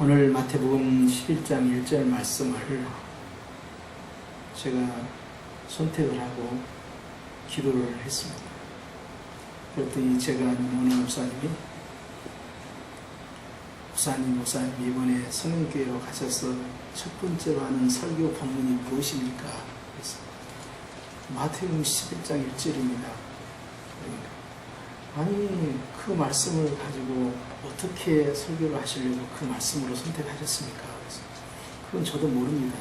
오늘 마태복음 11장 1절 말씀을 제가 선택을 하고 기도를 했습니다. 그랬더니 제가 아는 어느 목사님 이번에 성령교회로 가셔서 첫 번째로 하는 설교 본문이 무엇입니까? 그래서 마태복음 11장 1절입니다. 아니, 그 말씀을 가지고 어떻게 설교를 하시려고 그 말씀으로 선택하셨습니까? 그래서 그건 저도 모릅니다.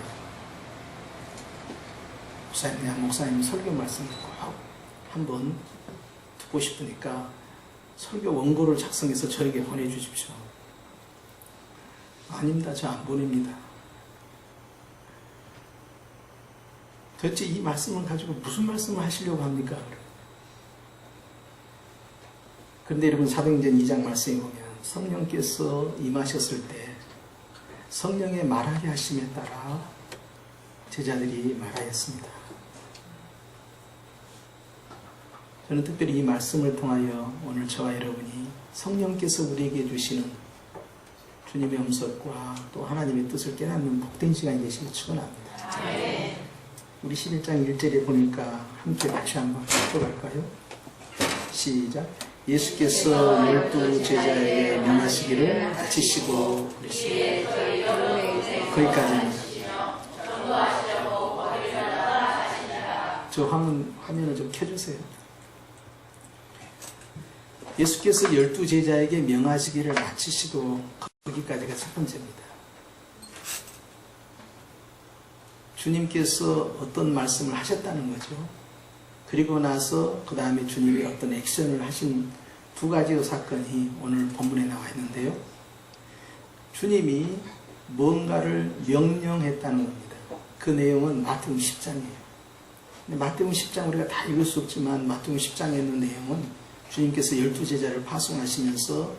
목사님 설교 말씀을 꼭 한번 듣고 싶으니까 설교 원고를 작성해서 저에게 보내주십시오. 아닙니다. 저 안 보냅니다. 도대체 이 말씀을 가지고 무슨 말씀을 하시려고 합니까? 그런데 여러분, 사도행전 2장 말씀에 보면 성령께서 임하셨을 때 성령의 말하게 하심에 따라 제자들이 말하였습니다. 저는 특별히 이 말씀을 통하여 오늘 저와 여러분이 성령께서 우리에게 주시는 주님의 음성과 또 하나님의 뜻을 깨닫는 복된 시간이 되시길 축원합니다. 우리 11장 1절에 보니까 함께 같이 한번 읽어볼까요? 시작. 예수께서 12 제자에게 명하시기를 마치시고 거기까지입니다. 저 화면을 좀 켜주세요. 예수께서 12 제자에게 명하시기를 마치시고 거기까지가 첫 번째입니다. 주님께서 어떤 말씀을 하셨다는 거죠. 그리고 나서 그 다음에 주님이 어떤 액션을 하신 두 가지의 사건이 오늘 본문에 나와 있는데요. 주님이 뭔가를 명령했다는 겁니다. 그 내용은 마태복음 10장이에요. 마태복음 10장 우리가 다 읽을 수 없지만 마태복음 10장에 있는 내용은 주님께서 12 제자를 파송하시면서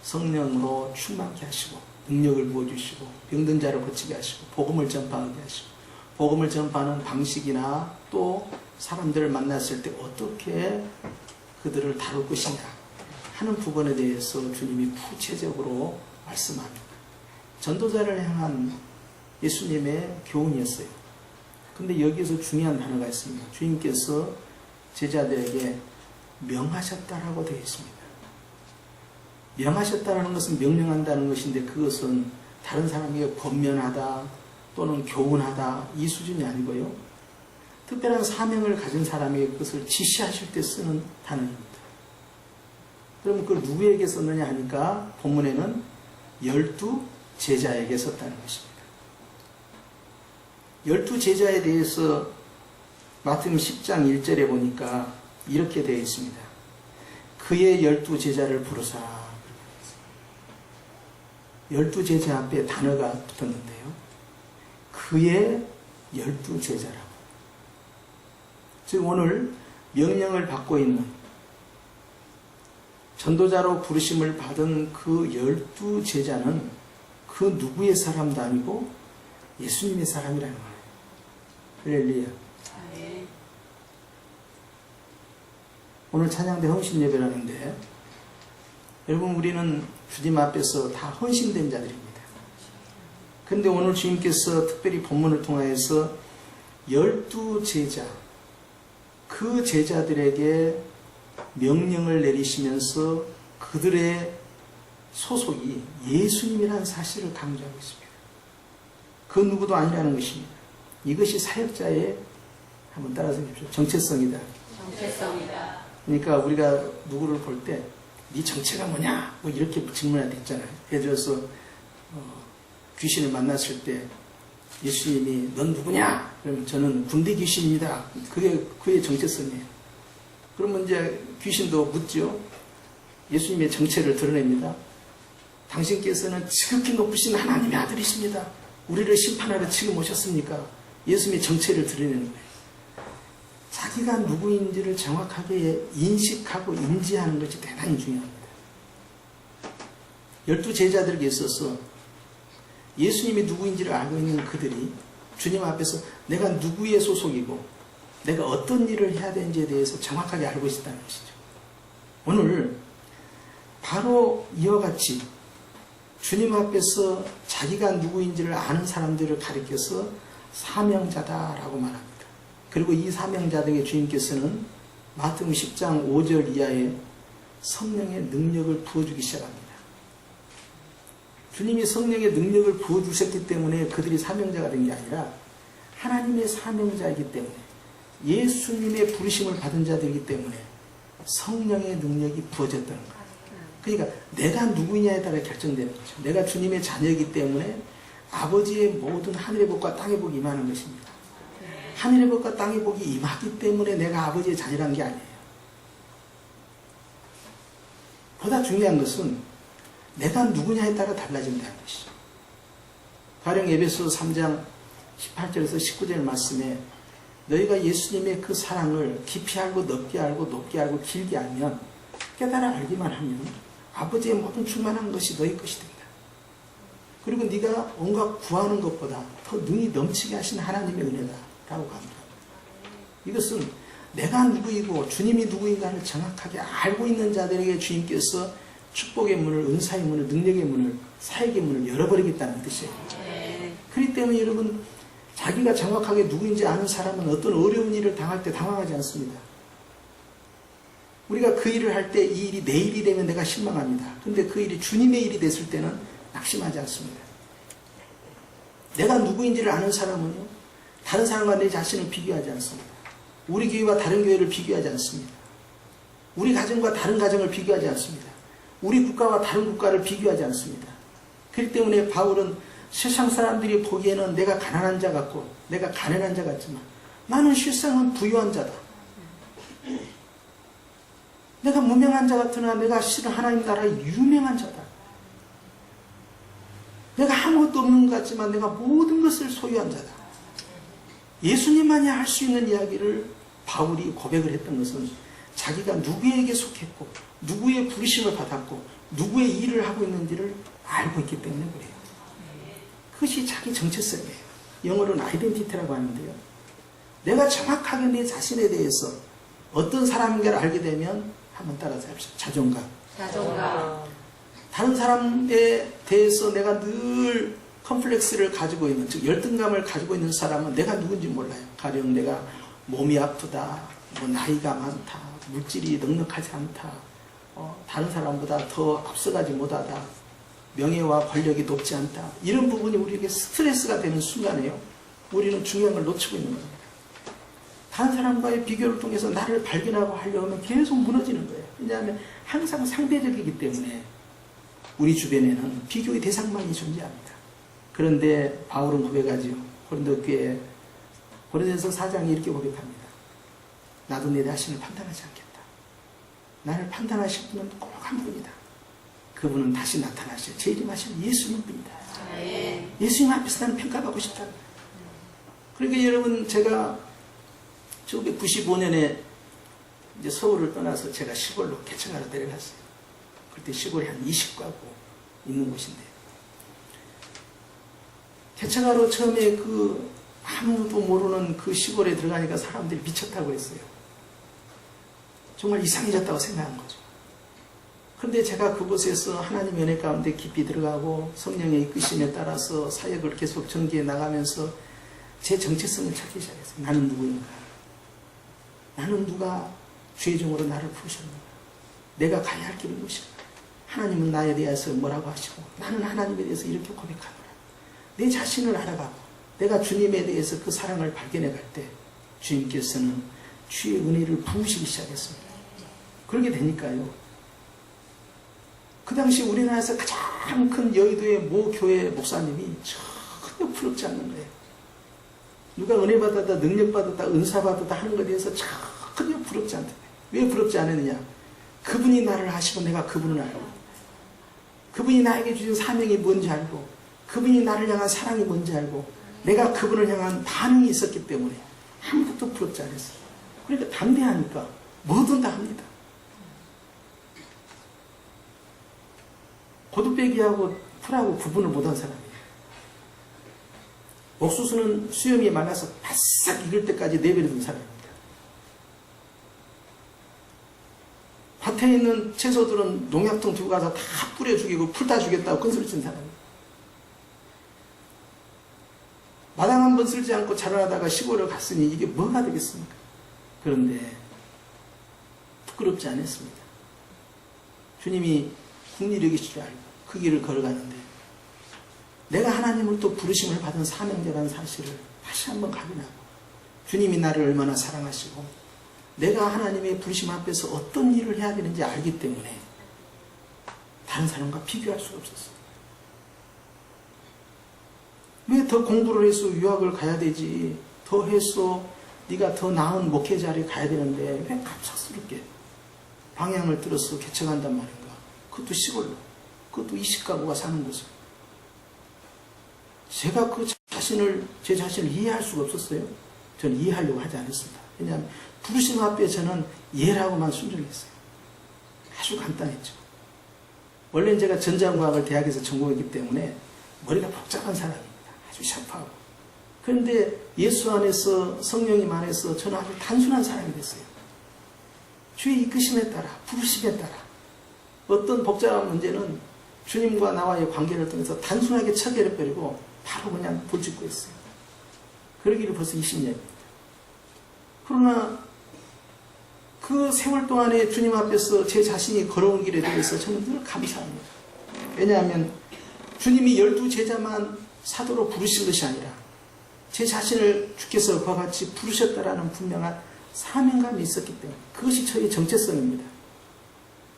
성령으로 충만케 하시고 능력을 부어주시고 병든 자를 고치게 하시고 복음을 전파하게 하시고 복음을 전파하는 방식이나 또 사람들을 만났을 때 어떻게 그들을 다룰 것이냐 하는 부분에 대해서 주님이 구체적으로 말씀합니다. 전도자를 향한 예수님의 교훈이었어요. 근데 여기에서 중요한 단어가 있습니다. 주님께서 제자들에게 명하셨다라고 되어 있습니다. 명하셨다라는 것은 명령한다는 것인데 그것은 다른 사람에게 권면하다 또는 교훈하다 이 수준이 아니고요. 특별한 사명을 가진 사람에게 그것을 지시하실 때 쓰는 단어입니다. 그럼 그걸 누구에게 썼느냐 하니까 본문에는 12 제자에게 썼다는 것입니다. 12 제자에 대해서 마태복음 10장 1절에 보니까 이렇게 되어 있습니다. 그의 12 제자를 부르사. 12 제자 앞에 단어가 붙었는데요. 그의 12 제자라고. 즉 오늘 명령을 받고 있는 전도자로 부르심을 받은 그 12 제자는 그 누구의 사람도 아니고 예수님의 사람이라는 거예요. 할렐루야. 오늘 찬양대 헌신예배라는데 여러분 우리는 주님 앞에서 다 헌신된 자들입니다. 그런데 오늘 주님께서 특별히 본문을 통하여서 12 제자 그 제자들에게 명령을 내리시면서 그들의 소속이 예수님이라는 사실을 강조하고 있습니다. 그 누구도 아니라는 것입니다. 이것이 사역자의 한번 따라서 해주십시오. 정체성이다. 정체성이다. 그러니까 우리가 누구를 볼 때 네 정체가 뭐냐? 뭐 이렇게 질문할 때 있잖아요. 예를 들어서 귀신을 만났을 때 예수님이 넌 누구냐? 그러면 저는 군대 귀신입니다. 그게 그의 정체성이에요. 그러면 이제 귀신도 묻죠. 예수님의 정체를 드러냅니다. 당신께서는 지극히 높으신 하나님의 아들이십니다. 우리를 심판하러 지금 오셨습니까? 예수님의 정체를 드러내는 거예요. 자기가 누구인지를 정확하게 인식하고 인지하는 것이 대단히 중요합니다. 12 제자들에게 있어서 예수님이 누구인지를 알고 있는 그들이 주님 앞에서 내가 누구의 소속이고 내가 어떤 일을 해야 되는지에 대해서 정확하게 알고 있었다는 것이죠. 오늘 바로 이와 같이 주님 앞에서 자기가 누구인지를 아는 사람들을 가리켜서 사명자다라고 말합니다. 그리고 이 사명자들에게 주님께서는 마태복음 10장 5절 이하에 성령의 능력을 부어주기 시작합니다. 주님이 성령의 능력을 부어주셨기 때문에 그들이 사명자가 된 게 아니라 하나님의 사명자이기 때문에 예수님의 부르심을 받은 자들이기 때문에 성령의 능력이 부어졌다는 거예요. 그러니까 내가 누구냐에 따라 결정되는 거죠. 내가 주님의 자녀이기 때문에 아버지의 모든 하늘의 복과 땅의 복이 임하는 것입니다. 하늘의 복과 땅의 복이 임하기 때문에 내가 아버지의 자녀란 게 아니에요. 보다 중요한 것은 내가 누구냐에 따라 달라진다는 것이죠. 가령 에베소 3장 18절에서 19절 말씀에 너희가 예수님의 그 사랑을 깊이 알고 넓게 알고 높게 알고 길게 알면 깨달아 알기만 하면 아버지의 모든 충만한 것이 너희 것이 된다. 그리고 네가 온갖 구하는 것보다 더 능히 넘치게 하신 하나님의 은혜다라고 합니다. 이것은 내가 누구이고 주님이 누구인가를 정확하게 알고 있는 자들에게 주님께서 축복의 문을, 은사의 문을, 능력의 문을, 사역의 문을 열어버리겠다는 뜻이에요. 그렇기 때문에 여러분 자기가 정확하게 누구인지 아는 사람은 어떤 어려운 일을 당할 때 당황하지 않습니다. 우리가 그 일을 할 때 이 일이 내 일이 되면 내가 실망합니다. 그런데 그 일이 주님의 일이 됐을 때는 낙심하지 않습니다. 내가 누구인지를 아는 사람은요, 다른 사람과 내 자신을 비교하지 않습니다. 우리 교회와 다른 교회를 비교하지 않습니다. 우리 가정과 다른 가정을 비교하지 않습니다. 우리 국가와 다른 국가를 비교하지 않습니다. 그렇기 때문에 바울은 세상 사람들이 보기에는 내가 가난한 자 같고 내가 가난한 자 같지만 나는 실상은 부유한 자다. 내가 무명한 자 같으나 내가 실은 하나님 나라의 유명한 자다. 내가 아무것도 없는 것 같지만 내가 모든 것을 소유한 자다. 예수님만이 할 수 있는 이야기를 바울이 고백을 했던 것은 자기가 누구에게 속했고 누구의 부르심을 받았고 누구의 일을 하고 있는지를 알고 있기 때문에 그래요. 그것이 자기 정체성이에요. 영어로는 아이덴티티라고 하는데요. 내가 정확하게 내 자신에 대해서 어떤 사람인가를 알게 되면 한번 따라서 합시다. 자존감. 다른 사람에 대해서 내가 늘 컴플렉스를 가지고 있는, 즉 열등감을 가지고 있는 사람은 내가 누군지 몰라요. 가령 내가 몸이 아프다, 뭐 나이가 많다, 물질이 넉넉하지 않다, 다른 사람보다 더 앞서가지 못하다, 명예와 권력이 높지 않다. 이런 부분이 우리에게 스트레스가 되는 순간에요. 우리는 중요한 걸 놓치고 있는 겁니다. 다른 사람과의 비교를 통해서 나를 발견하고 하려고 하면 계속 무너지는 거예요. 왜냐하면 항상 상대적이기 때문에 우리 주변에는 비교의 대상만이 존재합니다. 그런데 바울은 고백하지요. 고린도 교회 고린도전서 4장에 이렇게 고백합니다. 나도 내 자신을 판단하지 않겠다. 나를 판단하실 분은 꼭 한 분이다. 그분은 다시 나타나실 재림하실 예수님 분이다. 예수님 앞에서 나는 평가받고 싶다. 그러니까 여러분 제가 1995년에 이제 서울을 떠나서 제가 시골로 개척하러 내려갔어요. 그때 시골이 한 20가구 있는 곳인데 개척하러 처음에 그 아무도 모르는 그 시골에 들어가니까 사람들이 미쳤다고 했어요. 정말 이상해졌다고 생각한 거죠. 그런데 제가 그곳에서 하나님의 은혜 가운데 깊이 들어가고 성령의 이끄심에 따라서 사역을 계속 전개해 나가면서 제 정체성을 찾기 시작했어요. 나는 누구인가? 나는 누가 주의 종으로 나를 부르셨는가? 내가 가야 할 길은 무엇인가? 하나님은 나에 대해서 뭐라고 하시고 나는 하나님에 대해서 이렇게 고백하노라. 내 자신을 알아가고 내가 주님에 대해서 그 사랑을 발견해 갈 때 주님께서는 주의 은혜를 부으시기 시작했습니다. 그렇게 되니까요. 그 당시 우리나라에서 가장 큰 여의도의 모 교회 목사님이 전혀 부럽지 않는 거예요. 누가 은혜 받았다, 능력 받았다, 은사 받았다 하는 것에 대해서 전혀 부럽지 않다. 왜 부럽지 않았느냐? 그분이 나를 아시고 내가 그분을 알고 그분이 나에게 주신 사명이 뭔지 알고 그분이 나를 향한 사랑이 뭔지 알고 내가 그분을 향한 반응이 있었기 때문에 아무것도 부럽지 않았어요. 그러니까 담대하니까 뭐든 다 합니다. 고두빼기하고 풀하고 구분을 못한 사람이에요. 옥수수는 수염이 많아서 바싹 익을 때까지 내버려둔 사람입니다. 밭에 있는 채소들은 농약통 두고 가서 다 뿌려 죽이고 풀 다 주겠다고 큰소리 친 사람이에요. 마당 한 번 쓸지 않고 자라나다가 시골을 갔으니 이게 뭐가 되겠습니까? 그런데 부끄럽지 않았습니다. 주님이 국리를 여기실 줄 알고 그 길을 걸어가는데 내가 하나님을 또 부르심을 받은 사명자라는 사실을 다시 한번 확인하고 주님이 나를 얼마나 사랑하시고 내가 하나님의 부르심 앞에서 어떤 일을 해야 되는지 알기 때문에 다른 사람과 비교할 수가 없었어요. 왜 더 공부를 해서 유학을 가야 되지? 더 해서 네가 더 나은 목회자리에 가야 되는데 왜 갑작스럽게 방향을 들어서 개척한단 말인가? 그것도 시골로, 그것도 이식가구가 사는 곳을. 제가 제 자신을 이해할 수가 없었어요. 저는 이해하려고 하지 않았습니다. 왜냐하면 부르심 앞에 저는 예라고만 순종했어요. 아주 간단했죠. 원래는 제가 전자공학을 대학에서 전공했기 때문에 머리가 복잡한 사람입니다. 아주 샤프하고. 그런데 예수 안에서 성령님 안에서 저는 아주 단순한 사람이 됐어요. 주의 이끄심에 따라 부르심에 따라 어떤 복잡한 문제는 주님과 나와의 관계를 통해서 단순하게 처결해버리고 바로 그냥 돌직구 했어요. 그러기를 벌써 20년입니다. 그러나 그 세월 동안에 주님 앞에서 제 자신이 걸어온 길에 대해서 저는 늘 감사합니다. 왜냐하면 주님이 12제자만 사도로 부르신 것이 아니라 제 자신을 주께서 그와 같이 부르셨다라는 분명한 사명감이 있었기 때문에 그것이 저의 정체성입니다.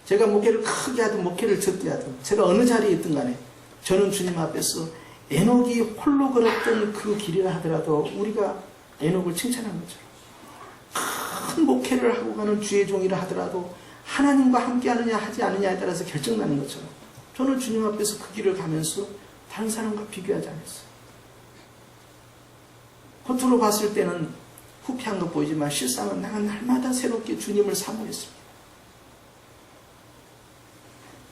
제가 목회를 크게 하든 목회를 적게 하든 제가 어느 자리에 있든 간에 저는 주님 앞에서 에녹이 홀로 걸었던 그 길이라 하더라도 우리가 에녹을 칭찬한 것처럼 큰 목회를 하고 가는 주의 종이라 하더라도 하나님과 함께 하느냐 하지 않느냐에 따라서 결정나는 것처럼 저는 주님 앞에서 그 길을 가면서 다른 사람과 비교하지 않았어요. 겉으로 봤을 때는 후피한 것 보이지만 실상은 나는 날마다 새롭게 주님을 사모했습니다.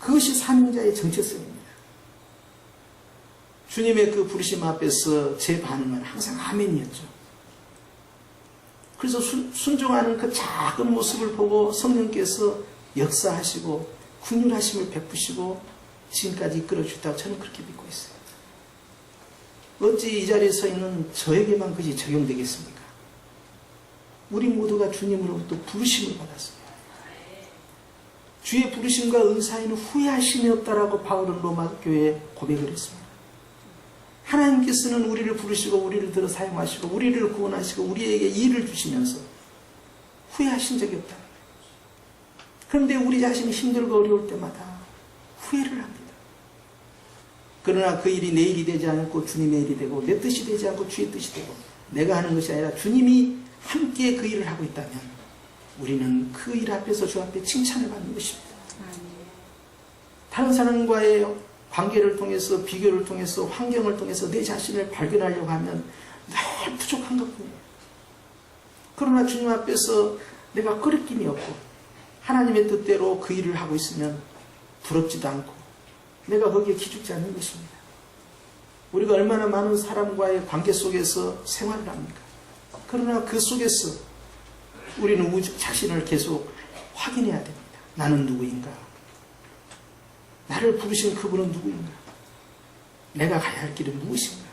그것이 사명자의 정체성입니다. 주님의 그 부르심 앞에서 제 반응은 항상 아멘이었죠. 그래서 순종하는 그 작은 모습을 보고 성령께서 역사하시고 긍휼하심을 베푸시고 지금까지 이끌어 주셨다고 저는 그렇게 믿고 있어요. 어찌 이 자리에 서 있는 저에게만 그것이 적용되겠습니까? 우리 모두가 주님으로부터 부르심을 받았습니다. 주의 부르심과 은사에는 후회하심이 없다라고 바울은 로마 교회에 고백을 했습니다. 하나님께서는 우리를 부르시고 우리를 들어 사용하시고 우리를 구원하시고 우리에게 일을 주시면서 후회하신 적이 없다. 그런데 우리 자신이 힘들고 어려울 때마다 후회를 합니다. 그러나 그 일이 내 일이 되지 않고 주님의 일이 되고 내 뜻이 되지 않고 주의 뜻이 되고 내가 하는 것이 아니라 주님이 함께 그 일을 하고 있다면 우리는 그 일 앞에서 주 앞에 칭찬을 받는 것입니다. 다른 사람과의 관계를 통해서 비교를 통해서 환경을 통해서 내 자신을 발견하려고 하면 늘 부족한 것뿐이에요. 그러나 주님 앞에서 내가 거리낌이 없고 하나님의 뜻대로 그 일을 하고 있으면 부럽지도 않고 내가 거기에 기죽지 않는 것입니다. 우리가 얼마나 많은 사람과의 관계 속에서 생활을 합니까? 그러나 그 속에서 우리는 우리 자신을 계속 확인해야 됩니다. 나는 누구인가? 나를 부르신 그분은 누구인가? 내가 가야 할 길은 무엇인가?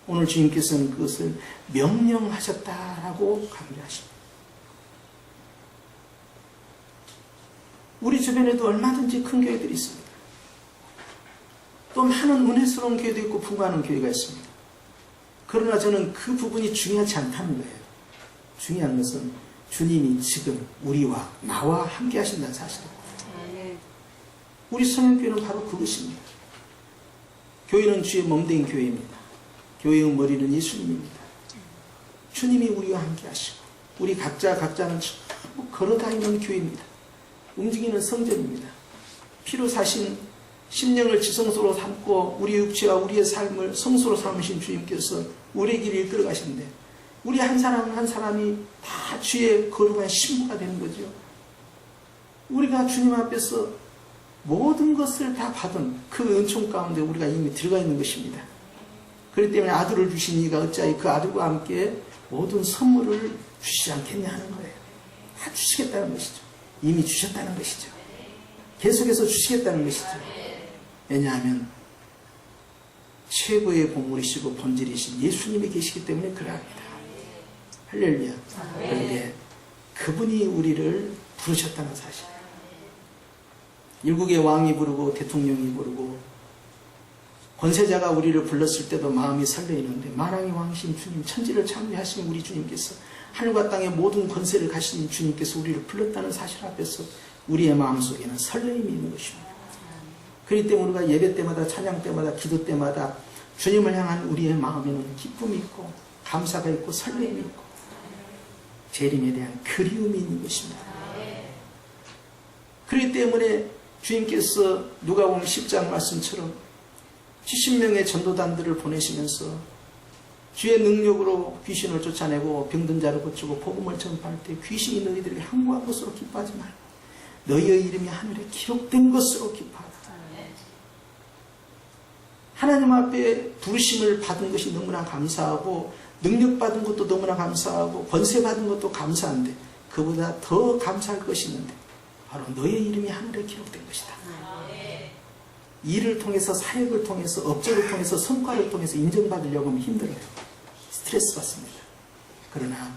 오늘 주님께서는 그것을 명령하셨다라고 강조하십니다. 우리 주변에도 얼마든지 큰 교회들이 있습니다. 또 많은 은혜스러운 교회도 있고 풍부한 교회가 있습니다. 그러나 저는 그 부분이 중요하지 않다는 거예요. 중요한 것은 주님이 지금 우리와 나와 함께 하신다는 사실입니다. 우리 성령교회는 바로 그것입니다. 교회는 주의 몸된 교회입니다. 교회의 머리는 예수님입니다. 주님이 우리와 함께 하시고 우리 각자는 전부 걸어다니는 교회입니다. 움직이는 성전입니다. 피로 사신 심령을 지성소로 삼고 우리 육체와 우리의 삶을 성소로 삼으신 주님께서 우리의 길을 이끌어 가시는데 우리 한 사람 한 사람이 다 주의 거룩한 신부가 되는 거죠. 우리가 주님 앞에서 모든 것을 다 받은 그 은총 가운데 우리가 이미 들어가 있는 것입니다. 그렇기 때문에 아들을 주신 이가 어찌하여 그 아들과 함께 모든 선물을 주시지 않겠냐 하는 거예요. 다 주시겠다는 것이죠. 이미 주셨다는 것이죠. 계속해서 주시겠다는 것이죠. 왜냐하면 최고의 보물이시고 본질이신 예수님이 계시기 때문에 그러합니다. 할렐루야. 그런데 그분이 우리를 부르셨다는 사실. 일국의 왕이 부르고 대통령이 부르고 권세자가 우리를 불렀을 때도 마음이 설레이는데 만왕의 왕이신 주님, 천지를 창조하신 우리 주님께서 하늘과 땅의 모든 권세를 가신 주님께서 우리를 불렀다는 사실 앞에서 우리의 마음속에는 설레임이 있는 것입니다. 그렇기 때문에 우리가 예배 때마다, 찬양 때마다, 기도 때마다 주님을 향한 우리의 마음에는 기쁨이 있고 감사가 있고 설레임이 있고 재림에 대한 그리움이 있는 것입니다. 그렇기 때문에 주님께서 누가복음 10장 말씀처럼 70명의 전도단들을 보내시면서 주의 능력으로 귀신을 쫓아내고 병든 자를 고치고 복음을 전파할 때 귀신이 너희들에게 항구한 것으로 기뻐하지 말고 너희의 이름이 하늘에 기록된 것으로 기뻐하라. 하나님 앞에 부르심을 받은 것이 너무나 감사하고 능력 받은 것도 너무나 감사하고 권세 받은 것도 감사한데 그보다 더 감사할 것이 있는데 바로 너의 이름이 하늘에 기록된 것이다. 일을 통해서, 사역을 통해서, 업적을 통해서, 성과를 통해서 인정받으려고 하면 힘들어요. 스트레스 받습니다. 그러나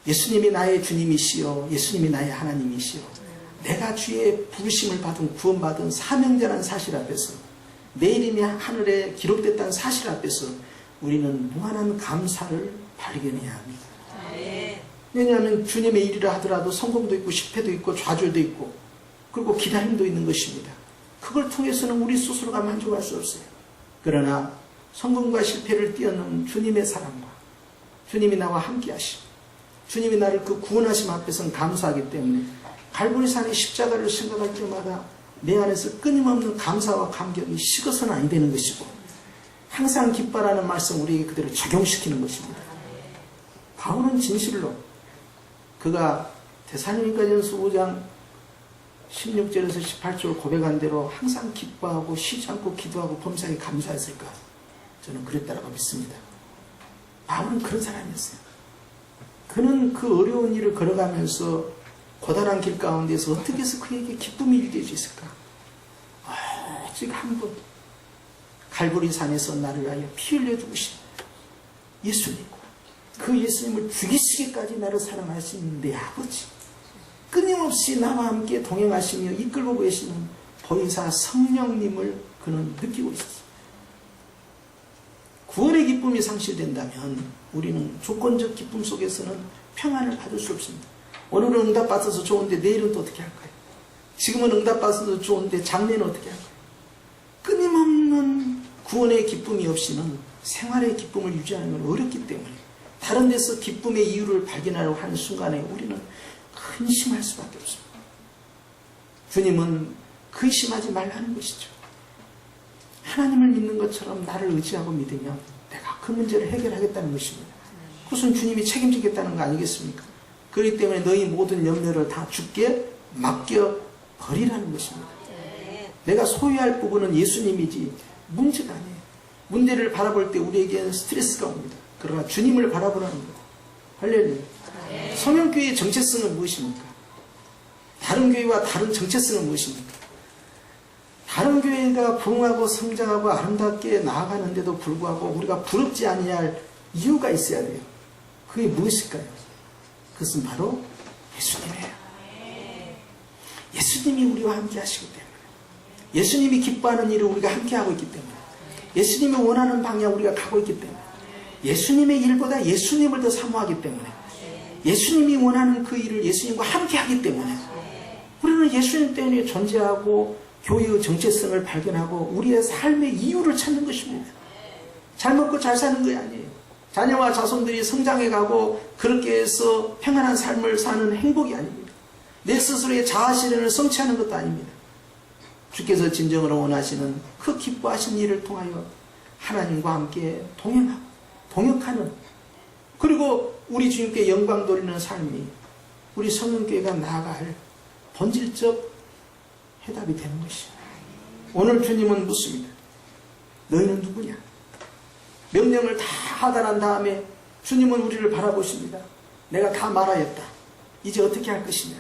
예수님이 나의 주님이시여, 예수님이 나의 하나님이시여, 내가 주의 부르심을 받은, 구원받은 사명자라는 사실 앞에서, 내 이름이 하늘에 기록됐다는 사실 앞에서 우리는 무한한 감사를 발견해야 합니다. 왜냐하면 주님의 일이라 하더라도 성공도 있고 실패도 있고 좌절도 있고 그리고 기다림도 있는 것입니다. 그걸 통해서는 우리 스스로가 만족할 수 없어요. 그러나 성공과 실패를 뛰어넘은 주님의 사랑과 주님이 나와 함께 하시고 주님이 나를 그 구원하심 앞에서는 감사하기 때문에 갈보리산의 십자가를 생각할 때마다 내 안에서 끊임없는 감사와 감격이 식어서는 안 되는 것이고 항상 기뻐라는 말씀 우리에게 그대로 적용시키는 것입니다. 바울은 진실로 그가 데살로니가전서 5장 16절에서 18절 고백한 대로 항상 기뻐하고 쉬지 않고 기도하고 범사에 감사했을까? 저는 그랬다라고 믿습니다. 바울은 그런 사람이었어요. 그는 그 어려운 일을 걸어가면서 고단한 길 가운데서 어떻게 해서 그에게 기쁨이 일될 수 있을까? 오직 한 분, 갈보리 산에서 나를 위하여 피 흘려 죽으신 예수님과 그 예수님을 죽이시기까지 나를 사랑하신 내 아버지, 끊임없이 나와 함께 동행하시며 이끌고 계시는 보혜사 성령님을 그는 느끼고 있었습니다. 구원의 기쁨이 상실된다면 우리는 조건적 기쁨 속에서는 평안을 받을 수 없습니다. 오늘은 응답받아서 좋은데 내일은 또 어떻게 할까요? 지금은 응답받아서 좋은데 장래는 어떻게 할까요? 끊임없는 구원의 기쁨이 없이는 생활의 기쁨을 유지하는 건 어렵기 때문에 다른 데서 기쁨의 이유를 발견하려고 하는 순간에 우리는 근심할 수밖에 없습니다. 주님은 근심하지 말라는 것이죠. 하나님을 믿는 것처럼 나를 의지하고 믿으면 내가 그 문제를 해결하겠다는 것입니다. 그것은 주님이 책임지겠다는 거 아니겠습니까? 그렇기 때문에 너희 모든 염려를 다 주께 맡겨버리라는 것입니다. 내가 소유할 부분은 예수님이지 문제가 아니에요. 문제를 바라볼 때 우리에게는 스트레스가 옵니다. 그러나 주님을 바라보라는 거예요. 할렐루야. 성령교회의 정체성은 무엇입니까? 다른 교회와 다른 정체성은 무엇입니까? 다른 교회가 부흥하고 성장하고 아름답게 나아가는데도 불구하고 우리가 부럽지 아니할 이유가 있어야 돼요. 그게 무엇일까요? 그것은 바로 예수님이에요. 예수님이 우리와 함께 하시기 때문에, 예수님이 기뻐하는 일을 우리가 함께 하고 있기 때문에, 예수님이 원하는 방향 우리가 가고 있기 때문에, 예수님의 일보다 예수님을 더 사모하기 때문에, 예수님이 원하는 그 일을 예수님과 함께 하기 때문에 우리는 예수님 때문에 존재하고 교회의 정체성을 발견하고 우리의 삶의 이유를 찾는 것입니다. 잘 먹고 잘 사는 게 아니에요. 자녀와 자손들이 성장해가고 그렇게 해서 평안한 삶을 사는 행복이 아닙니다. 내 스스로의 자아실현을 성취하는 것도 아닙니다. 주께서 진정으로 원하시는 그 기뻐하신 일을 통하여 하나님과 함께 동행하고 동역하는, 그리고 우리 주님께 영광 돌리는 삶이 우리 성령교회가 나아갈 본질적 해답이 되는 것이죠. 오늘 주님은 묻습니다. 너희는 누구냐? 명령을 다 하다난 다음에 주님은 우리를 바라보십니다. 내가 다 말하였다. 이제 어떻게 할 것이냐?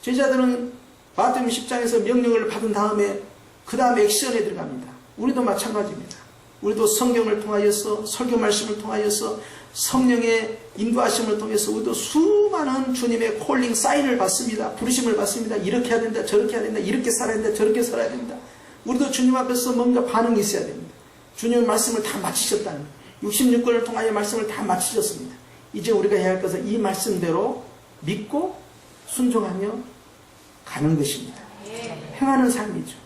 제자들은 마태복음 10장에서 명령을 받은 다음에 그 다음 액션에 들어갑니다. 우리도 마찬가지입니다. 우리도 성경을 통하여서, 설교 말씀을 통하여서, 성령의 인도하심을 통해서 우리도 수많은 주님의 콜링 사인을 받습니다. 부르심을 받습니다. 이렇게 해야 된다, 저렇게 해야 된다, 이렇게 살아야 된다, 저렇게 살아야 된다. 우리도 주님 앞에서 뭔가 반응이 있어야 됩니다. 주님의 말씀을 다 마치셨다는 거예요. 66권을 통하여 말씀을 다 마치셨습니다. 이제 우리가 해야 할 것은 이 말씀대로 믿고 순종하며 가는 것입니다. 행하는 삶이죠.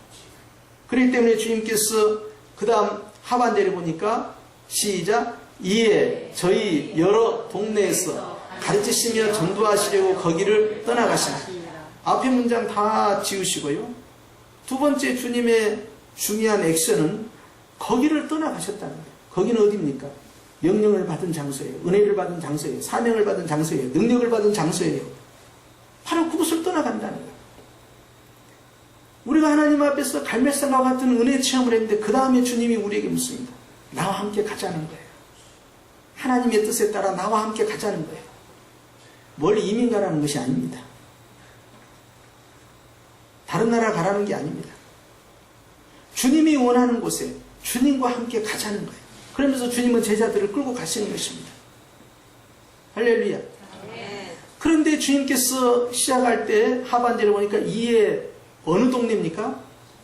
그렇기 때문에 주님께서 그 다음 하반절에 보니까 시작, 이에 저희 여러 동네에서 가르치시며 전도하시려고 거기를 떠나가시나. 앞에 문장 다 지우시고요. 두 번째 주님의 중요한 액션은 거기를 떠나가셨다는 거예요. 거기는 어디입니까? 명령을 받은 장소예요. 은혜를 받은 장소예요. 사명을 받은 장소예요. 능력을 받은 장소예요. 바로 그곳을 떠나간다는 거예요. 우리가 하나님 앞에서 갈멜산과 같은 은혜 체험을 했는데 그 다음에 주님이 우리에게 묻습니다. 나와 함께 가자는 거예요. 하나님의 뜻에 따라 나와 함께 가자는 거예요. 멀리 이민 가라는 것이 아닙니다. 다른 나라 가라는 게 아닙니다. 주님이 원하는 곳에 주님과 함께 가자는 거예요. 그러면서 주님은 제자들을 끌고 가시는 것입니다. 할렐루야. 그런데 주님께서 시작할 때 하반절에 보니까 이에 어느 동네입니까?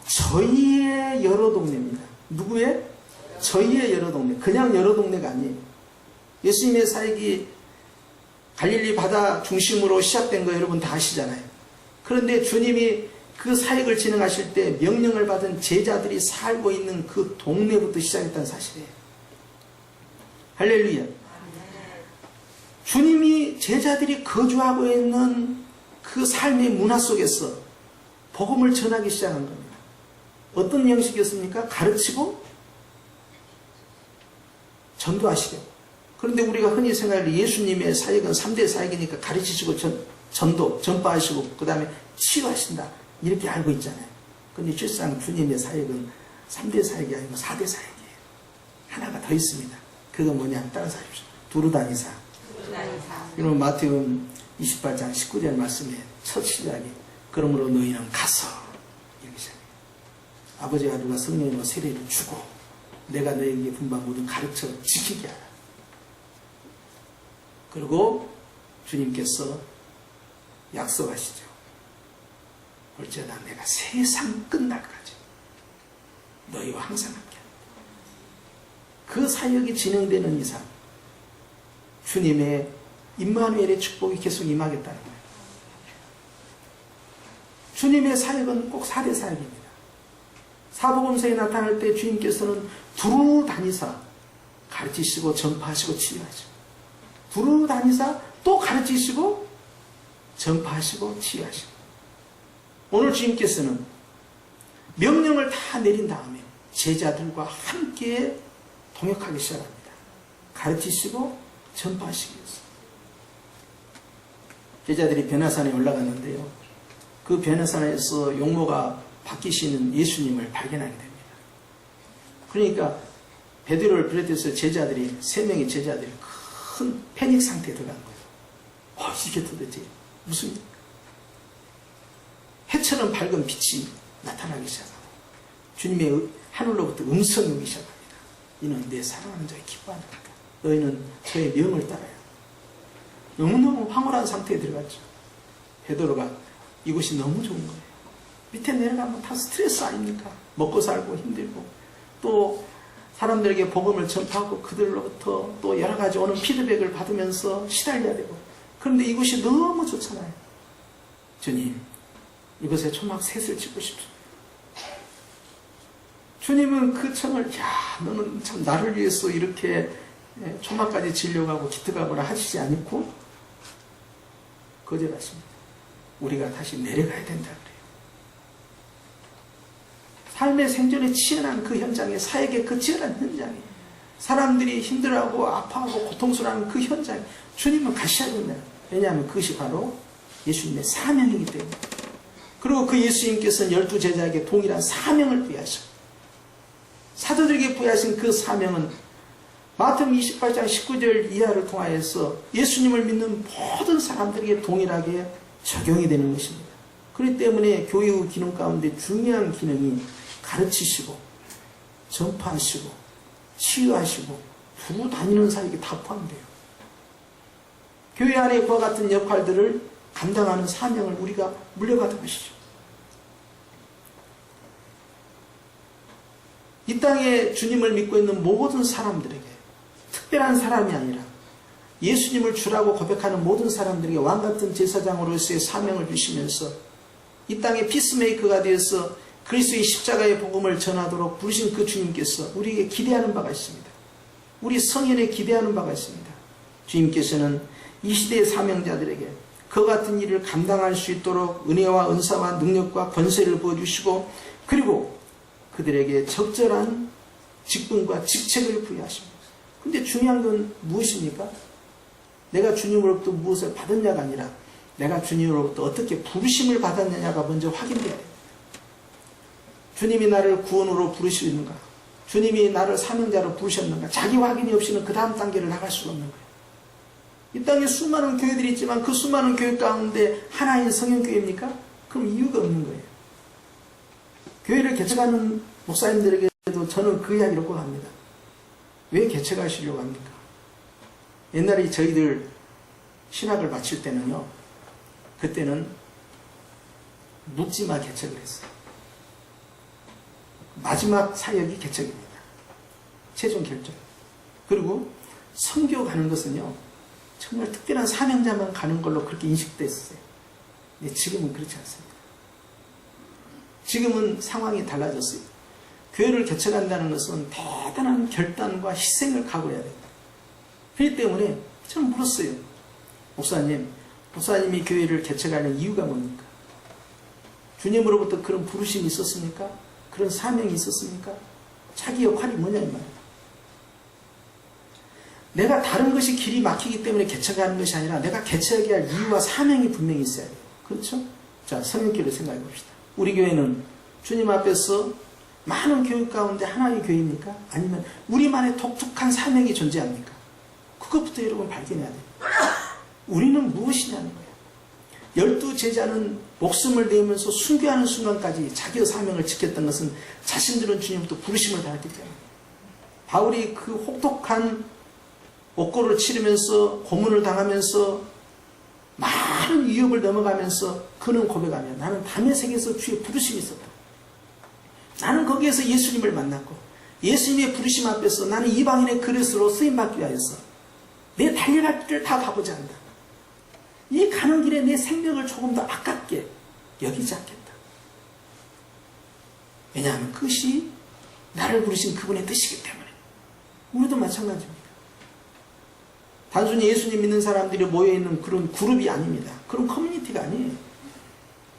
저희의 여러 동네입니다. 누구의? 저희의 여러 동네. 그냥 여러 동네가 아니에요. 예수님의 사역이 갈릴리 바다 중심으로 시작된 거 여러분 다 아시잖아요. 그런데 주님이 그 사역을 진행하실 때 명령을 받은 제자들이 살고 있는 그 동네부터 시작했다는 사실이에요. 할렐루야. 주님이 제자들이 거주하고 있는 그 삶의 문화 속에서 복음을 전하기 시작한 겁니다. 어떤 형식이었습니까? 가르치고 전도하시려고. 그런데 우리가 흔히 생각할 예수님의 사역은 3대 사역이니까 가르치시고 전도, 전파하시고 그 다음에 치유하신다. 이렇게 알고 있잖아요. 그런데 실상 주님의 사역은 3대 사역이 아니고 4대 사역이에요. 하나가 더 있습니다. 그건 뭐냐? 따라서 하십시오. 두루다니사. 여러분 마태복음 28장 19절 말씀에 첫 시작이 그러므로 너희는 가서 이렇게 시작해요. 아버지가 누가 성령으로 세례를 주고 내가 너희에게 분반 모든 가르쳐 지키게 하라. 그리고 주님께서 약속하시죠. 어쩌다 내가 세상 끝날까지 너희와 항상 함께 한다. 그 사역이 진행되는 이상 주님의 임마누엘의 축복이 계속 임하겠다는 거예요. 주님의 사역은 꼭 4대 사역입니다. 사복음서에 나타날 때 주님께서는 두루 다니사 가르치시고 전파하시고 치유하시고 두루 다니사 또 가르치시고 전파하시고 치유하시고 오늘 주님께서는 명령을 다 내린 다음에 제자들과 함께 동역하기 시작합니다. 가르치시고 전파하시기 위해서. 제자들이 변화산에 올라갔는데요. 그 변화산에서 용모가 바뀌시는 예수님을 발견하게 됩니다. 그러니까 베드로를 비롯해서 제자들이 3명의 제자들이 큰 패닉 상태에 들어간 거예요. 이게 도대체 무슨 해처럼 밝은 빛이 나타나기 시작하고 주님의 하늘로부터 음성이 오기 시작합니다. 이는 내 사랑하는 자의 기뻐하는 거다. 너희는 저의 명을 따라야. 너무너무 황홀한 상태에 들어갔죠. 베드로가 이곳이 너무 좋은 거예요. 밑에 내려가면 다 스트레스 아닙니까? 먹고 살고 힘들고 또 사람들에게 복음을 전파하고 그들로부터 또 여러 가지 오는 피드백을 받으면서 시달려야 되고 그런데 이곳이 너무 좋잖아요. 주님, 이곳에 초막 셋을 짓고 싶습니다. 주님은 그 청을 너는 참 나를 위해서 이렇게 초막까지 지려고 하고 기특하거나 하시지 않고 거절하십니다. 우리가 다시 내려가야 된다 그래요. 삶의 생존에 치열한 그 현장에 사역의 그 치열한 현장에 사람들이 힘들어하고 아파하고 고통스러워하는 그 현장에 주님은 가셔야 된다. 왜냐하면 그것이 바로 예수님의 사명이기 때문에. 그리고 그 예수님께서는 12제자에게 동일한 사명을 부여하시고 사도들에게 부여하신 그 사명은 마태복음 28장 19절 이하를 통하여서 예수님을 믿는 모든 사람들에게 동일하게 적용이 되는 것입니다. 그렇기 때문에 교회의 기능 가운데 중요한 기능이 가르치시고 전파하시고 치유하시고 두고 다니는 사역이 다 포함돼요. 교회 안에 그와 같은 역할들을 감당하는 사명을 우리가 물려받은 것이죠. 이 땅에 주님을 믿고 있는 모든 사람들에게, 특별한 사람이 아니라 예수님을 주라고 고백하는 모든 사람들에게 왕같은 제사장으로서의 사명을 주시면서 이 땅의 피스메이커가 되어서 그리스도의 십자가의 복음을 전하도록 부르신 그 주님께서 우리에게 기대하는 바가 있습니다. 우리 성현에 기대하는 바가 있습니다. 주님께서는 이 시대의 사명자들에게 그와 같은 일을 감당할 수 있도록 은혜와 은사와 능력과 권세를 부어주시고, 그리고 그들에게 적절한 직분과 직책을 부여하십니다. 근데 중요한 건 무엇입니까? 내가 주님으로부터 무엇을 받았냐가 아니라 내가 주님으로부터 어떻게 부르심을 받았느냐가 먼저 확인돼야 됩니다. 주님이 나를 구원으로 부르시는가? 주님이 나를 사명자로 부르셨는가? 자기 확인이 없이는 그 다음 단계를 나갈 수가 없는 거예요. 이 땅에 수많은 교회들이 있지만 그 수많은 교회 가운데 하나인 성형교회입니까? 그럼 이유가 없는 거예요. 교회를 개척하는 목사님들에게도 저는 그 이야기를 꼭 합니다. 왜 개척하시려고 합니까? 옛날에 저희들 신학을 마칠 때는요, 그때는 묻지마 개척을 했어요. 마지막 사역이 개척입니다. 최종 결정. 그리고 선교 가는 것은요, 정말 특별한 사명자만 가는 걸로 그렇게 인식됐어요. 근데 지금은 그렇지 않습니다. 지금은 상황이 달라졌어요. 교회를 개척한다는 것은 대단한 결단과 희생을 각오해야 됩니다. 그렇기 때문에 저는 물었어요. 목사님이 교회를 개척하는 이유가 뭡니까? 주님으로부터 그런 부르심이 있었습니까? 그런 사명이 있었습니까? 자기 역할이 뭐냐 이 말이에요. 내가 다른 것이 길이 막히기 때문에 개척하는 것이 아니라 내가 개척하게 할 이유와 사명이 분명히 있어야 돼요. 그렇죠? 자, 성령교회를 생각해 봅시다. 우리 교회는 주님 앞에서 많은 교회 가운데 하나의 교회입니까? 아니면 우리만의 독특한 사명이 존재합니까? 그것부터 여러분 발견해야 돼요. 우리는 무엇이냐는 거예요. 12 제자는 목숨을 내면서 순교하는 순간까지 자기의 사명을 지켰던 것은 자신들은 주님부터 부르심을 받았기 때문에. 바울이 그 혹독한 옥고를 치르면서 고문을 당하면서 많은 위협을 넘어가면서 그는 고백하며 나는 담의 세계에서 주의 부르심이 있었다. 나는 거기에서 예수님을 만났고 예수님의 부르심 앞에서 나는 이방인의 그릇으로 쓰임받기 위하여서 내 달려갈 길을 다 가보자 한다. 이 가는 길에 내 생명을 조금 더 아깝게 여기지 않겠다. 왜냐하면 그것이 나를 부르신 그분의 뜻이기 때문에. 우리도 마찬가지입니다. 단순히 예수님 믿는 사람들이 모여있는 그런 그룹이 아닙니다. 그런 커뮤니티가 아니에요.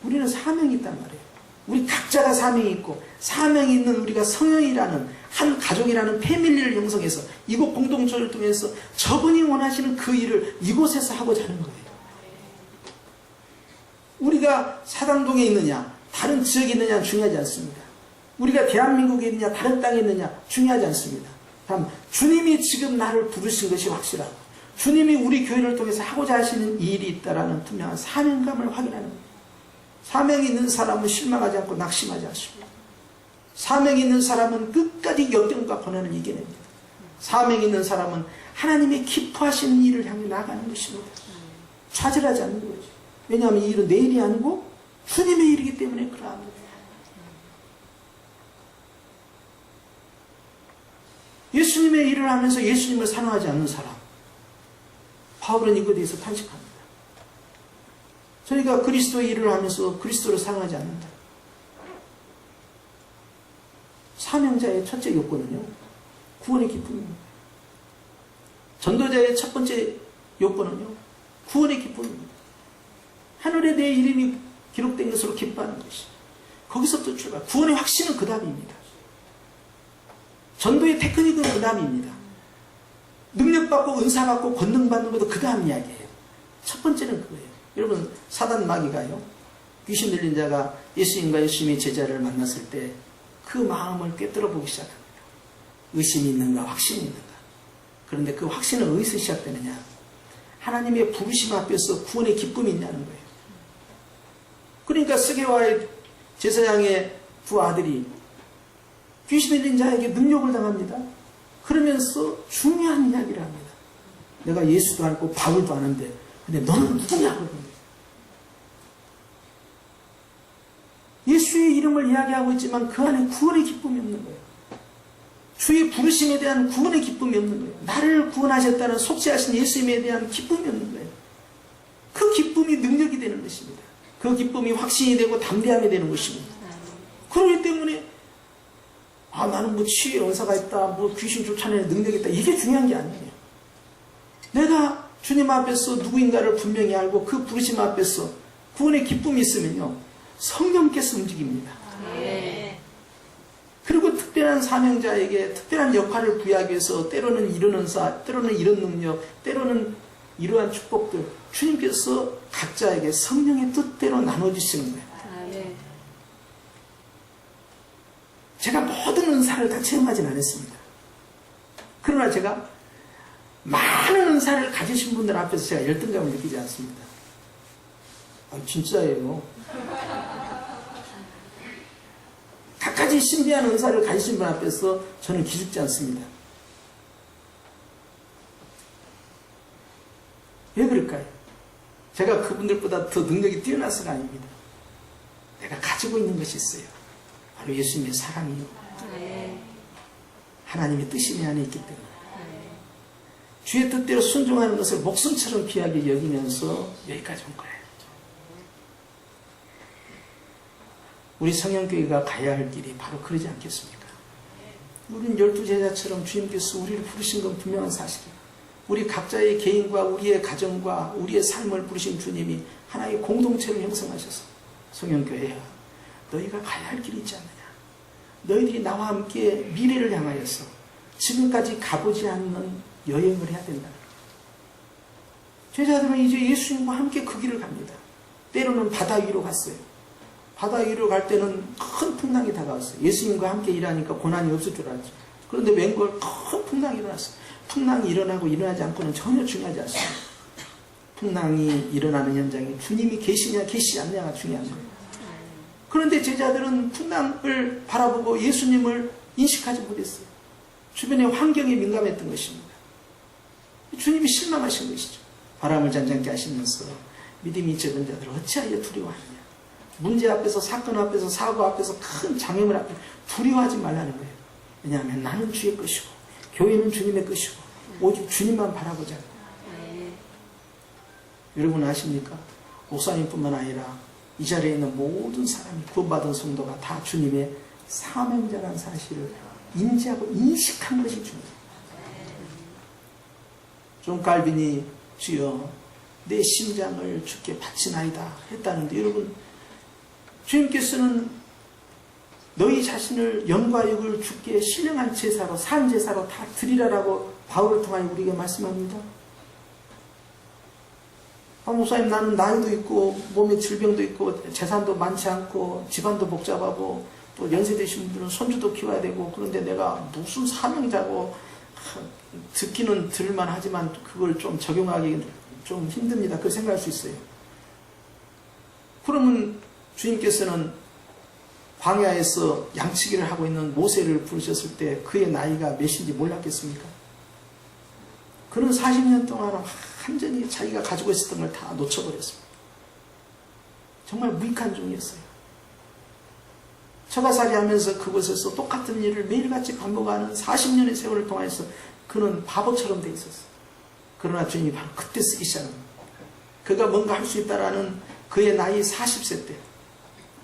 우리는 사명이 있단 말이에요. 우리 각자가 사명이 있고 사명이 있는 우리가 성령이라는 한 가족이라는 패밀리를 형성해서 이곳 공동체를 통해서 저분이 원하시는 그 일을 이곳에서 하고자 하는 거예요. 우리가 사당동에 있느냐 다른 지역에 있느냐 중요하지 않습니다. 우리가 대한민국에 있느냐 다른 땅에 있느냐 중요하지 않습니다. 다만 주님이 지금 나를 부르신 것이 확실하고 주님이 우리 교회를 통해서 하고자 하시는 일이 있다라는 투명한 사명감을 확인하는 거예요. 사명이 있는 사람은 실망하지 않고 낙심하지 않습니다. 사명이 있는 사람은 끝까지 역경과 고난을 이겨냅니다. 사명이 있는 사람은 하나님의 기뻐하시는 일을 향해 나아가는 것입니다. 좌절하지 않는 거죠. 왜냐하면 이 일은 내 일이 아니고 주님의 일이기 때문에 그러한 거예요. 예수님의 일을 하면서 예수님을 사랑하지 않는 사람, 바울은 이것에 대해서 탄식합니다. 저희가 그리스도의 일을 하면서 그리스도를 사랑하지 않는다. 사명자의 첫째 요건은요, 구원의 기쁨입니다. 전도자의 첫 번째 요건은요, 구원의 기쁨입니다. 하늘에 내 이름이 기록된 것으로 기뻐하는 것이. 거기서부터 출발. 구원의 확신은 그 다음입니다. 전도의 테크닉은 그 다음입니다. 능력받고 은사받고 권능받는 것도 그 다음 이야기예요. 첫 번째는 그거예요. 여러분, 사단 마귀가요, 귀신 들린 자가 예수님과 예수님의 제자를 만났을 때 그 마음을 꿰뚫어 보기 시작합니다. 의심이 있는가 확신이 있는가. 그런데 그 확신은 어디서 시작되느냐. 하나님의 부르심 앞에서 구원의 기쁨이 있냐는 거예요. 그러니까 스게와의 제사장의 두 아들이 귀신 들린 자에게 능력을 당합니다. 그러면서 중요한 이야기를 합니다. 내가 예수도 알고 바울도 아는데 근데 너는 누구냐고. 예수의 이름을 이야기하고 있지만 그 안에 구원의 기쁨이 없는 거예요. 주의 부르심에 대한 구원의 기쁨이 없는 거예요. 나를 구원하셨다는 속죄하신 예수님에 대한 기쁨이 없는 거예요. 그 기쁨이 능력이 되는 것입니다. 그 기쁨이 확신이 되고 담대함이 되는 것입니다. 그렇기 때문에 나는 뭐 치유의 은사가 있다, 뭐 귀신 쫓아내는 능력이 있다, 이게 중요한 게 아니에요. 내가 주님 앞에서 누구인가를 분명히 알고 그 부르심 앞에서 구원의 기쁨이 있으면요, 성령께서 움직입니다. 그리고 특별한 사명자에게 특별한 역할을 부여하기 위해서 때로는 이런 은사, 때로는 이런 능력, 때로는 이러한 축복들 주님께서 각자에게 성령의 뜻대로 나눠주시는 거예요. 제가 모든 은사를 다 체험하진 않았습니다. 그러나 제가 많은 은사를 가지신 분들 앞에서 제가 열등감을 느끼지 않습니다. 진짜예요. 각가지 신비한 은사를 가지신 분 앞에서 저는 기죽지 않습니다. 왜 그럴까요? 제가 그분들보다 더 능력이 뛰어나서가 아닙니다. 내가 가지고 있는 것이 있어요. 바로 예수님의 사랑이요. 하나님의 뜻이 내 안에 있기 때문에. 주의 뜻대로 순종하는 것을 목숨처럼 귀하게 여기면서 여기까지 온 거예요. 우리 성령교회가 가야 할 길이 바로 그러지 않겠습니까? 우리는 12제자처럼 주님께서 우리를 부르신 건 분명한 사실이에요. 우리 각자의 개인과 우리의 가정과 우리의 삶을 부르신 주님이 하나의 공동체를 형성하셔서 성령교회야, 너희가 가야 할 길이 있지 않느냐. 너희들이 나와 함께 미래를 향하여서 지금까지 가보지 않는 여행을 해야 된다. 제자들은 이제 예수님과 함께 그 길을 갑니다. 때로는 바다 위로 갔어요. 바다 위로 갈 때는 큰 풍랑이 다가왔어요. 예수님과 함께 일하니까 고난이 없을 줄 알았죠. 그런데 웬걸 큰 풍랑이 일어났어요. 풍랑이 일어나고 일어나지 않고는 전혀 중요하지 않습니다. 풍랑이 일어나는 현장에 주님이 계시냐 계시지 않냐가 중요한 거예요. 그런데 제자들은 풍랑을 바라보고 예수님을 인식하지 못했어요. 주변의 환경에 민감했던 것입니다. 주님이 실망하신 것이죠. 바람을 잔잔케 하시면서 믿음이 적은 자들 어찌하여 두려워하느냐. 문제 앞에서, 사건 앞에서, 사고 앞에서, 큰 장애물 앞에서 두려워하지 말라는 거예요. 왜냐하면 나는 주의 것이고 교회는 주님의 것이고 오직 주님만 바라보자. 여러분 아십니까? 목사님뿐만 아니라 이 자리에 있는 모든 사람이 구원받은 성도가 다 주님의 사명자라는 사실을 인지하고 인식한 것이 중요해요. 존 칼빈이 주여 내 심장을 주께 바치나이다 했다는데, 여러분 주님께서는 너희 자신을 영과 육을 주께 신령한 제사로, 산 제사로 다 드리라라고 바울을 통하여 우리에게 말씀합니다. 목사님, 나는 나이도 있고 몸에 질병도 있고 재산도 많지 않고 집안도 복잡하고 또 연세 드신 분들은 손주도 키워야 되고, 그런데 내가 무슨 사명자고, 듣기는 들을만 하지만 그걸 좀 적용하기 좀 힘듭니다. 그렇게 생각할 수 있어요. 그러면 주님께서는 광야에서 양치기를 하고 있는 모세를 부르셨을 때 그의 나이가 몇인지 몰랐겠습니까? 그는 40년 동안 완전히 자기가 가지고 있었던 걸 다 놓쳐버렸습니다. 정말 무익한 종이었어요. 처가살이 하면서 그곳에서 똑같은 일을 매일같이 반복하는 40년의 세월을 통해서 그는 바보처럼 돼 있었어요. 그러나 주님이 바로 그때 쓰기 시작합니다. 그가 뭔가 할 수 있다라는 그의 나이 40세 때,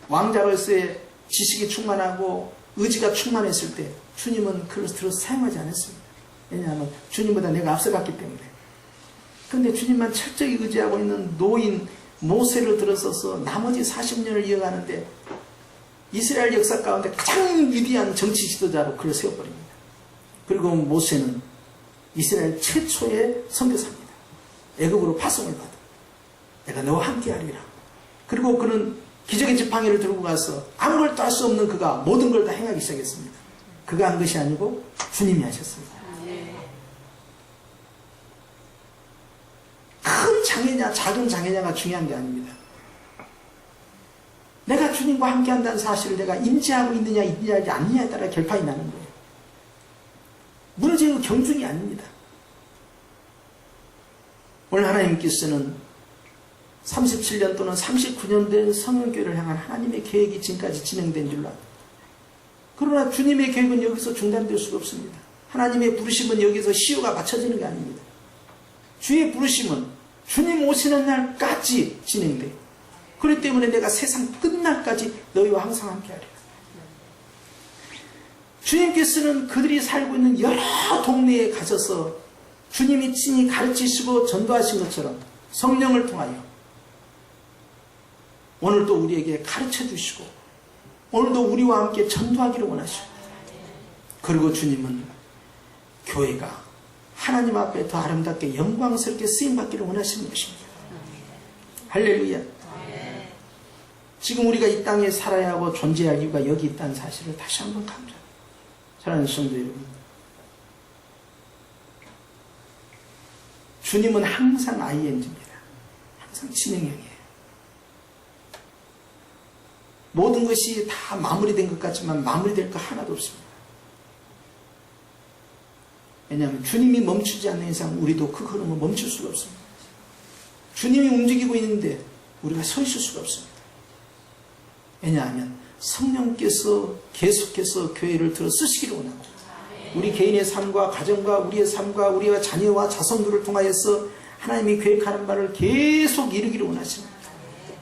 왕자로서의 지식이 충만하고 의지가 충만했을 때 주님은 그를 들어서 사용하지 않았습니다. 왜냐하면 주님보다 내가 앞서갔기 때문에. 그런데 주님만 철저히 의지하고 있는 노인 모세를 들어서서 나머지 40년을 이어가는데 이스라엘 역사 가운데 가장 위대한 정치 지도자로 그를 세워버립니다. 그리고 모세는 이스라엘 최초의 선교사입니다. 애굽으로 파송을 받아 내가 너와 함께하리라. 그리고 그는 기적의 지팡이를 들고 가서 아무것도 할 수 없는 그가 모든 걸 다 행하기 시작했습니다. 그가 한 것이 아니고 주님이 하셨습니다. 큰 장애냐 작은 장애냐가 중요한 게 아닙니다. 내가 주님과 함께 한다는 사실을 내가 인지하고 있느냐 인지하지 않느냐에 따라 결판이 나는 거예요. 무너지는 경중이 아닙니다. 오늘 하나님께서는 37년 또는 39년 된 성령교회를 향한 하나님의 계획이 지금까지 진행된 줄로 압니다. 그러나 주님의 계획은 여기서 중단될 수가 없습니다. 하나님의 부르심은 여기서 시효가 맞춰지는 게 아닙니다. 주의 부르심은 주님 오시는 날까지 진행돼요. 그렇기 때문에 내가 세상 끝날까지 너희와 항상 함께하리라. 주님께서는 그들이 살고 있는 여러 동네에 가셔서 주님이 친히 가르치시고 전도하신 것처럼 성령을 통하여 오늘도 우리에게 가르쳐 주시고 오늘도 우리와 함께 전도하기를 원하시고, 그리고 주님은 교회가 하나님 앞에 더 아름답게 영광스럽게 쓰임받기를 원하시는 것입니다. 할렐루야. 지금 우리가 이 땅에 살아야 하고 존재할 이유가 여기 있다는 사실을 다시 한번 감사합니다. 사랑하는 성도 여러분, 주님은 항상 ING입니다. 항상 진행형이에요. 모든 것이 다 마무리된 것 같지만 마무리될 거 하나도 없습니다. 왜냐하면 주님이 멈추지 않는 이상 우리도 그 흐름을 멈출 수가 없습니다. 주님이 움직이고 있는데 우리가 서 있을 수가 없습니다. 왜냐하면 성령께서 계속해서 교회를 들어 쓰시기를 원하고, 우리 개인의 삶과 가정과 우리의 삶과 우리와 자녀와 자손들을 통하여서 하나님이 계획하는 바를 계속 이루기를 원하십니다.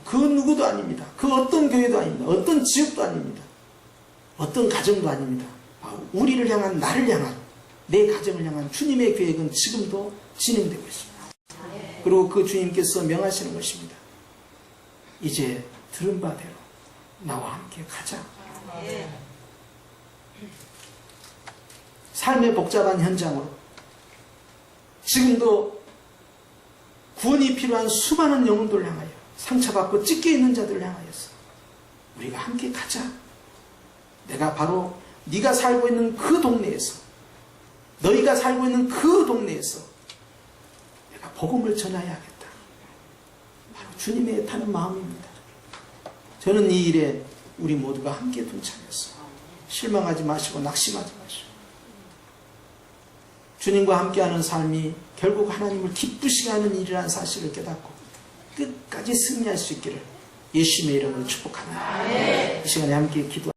그 누구도 아닙니다. 그 어떤 교회도 아닙니다. 어떤 지역도 아닙니다. 어떤 가정도 아닙니다. 우리를 향한, 나를 향한, 내 가정을 향한 주님의 계획은 지금도 진행되고 있습니다. 그리고 그 주님께서 명하시는 것입니다. 이제 들은 바대로 나와 함께 가자. 삶의 복잡한 현장으로 지금도 구원이 필요한 수많은 영혼들을 향하여, 상처받고 찢겨있는 자들을 향하여서 우리가 함께 가자. 내가 바로 네가 살고 있는 그 동네에서, 너희가 살고 있는 그 동네에서 내가 복음을 전하여야겠다. 바로 주님의 애타는 마음입니다. 저는 이 일에 우리 모두가 함께 동참해서 실망하지 마시고 낙심하지 마시고, 주님과 함께하는 삶이 결국 하나님을 기쁘시게 하는 일이라는 사실을 깨닫고 끝까지 승리할 수 있기를 예수님의 이름으로 축복합니다. 이 시간에 함께 기도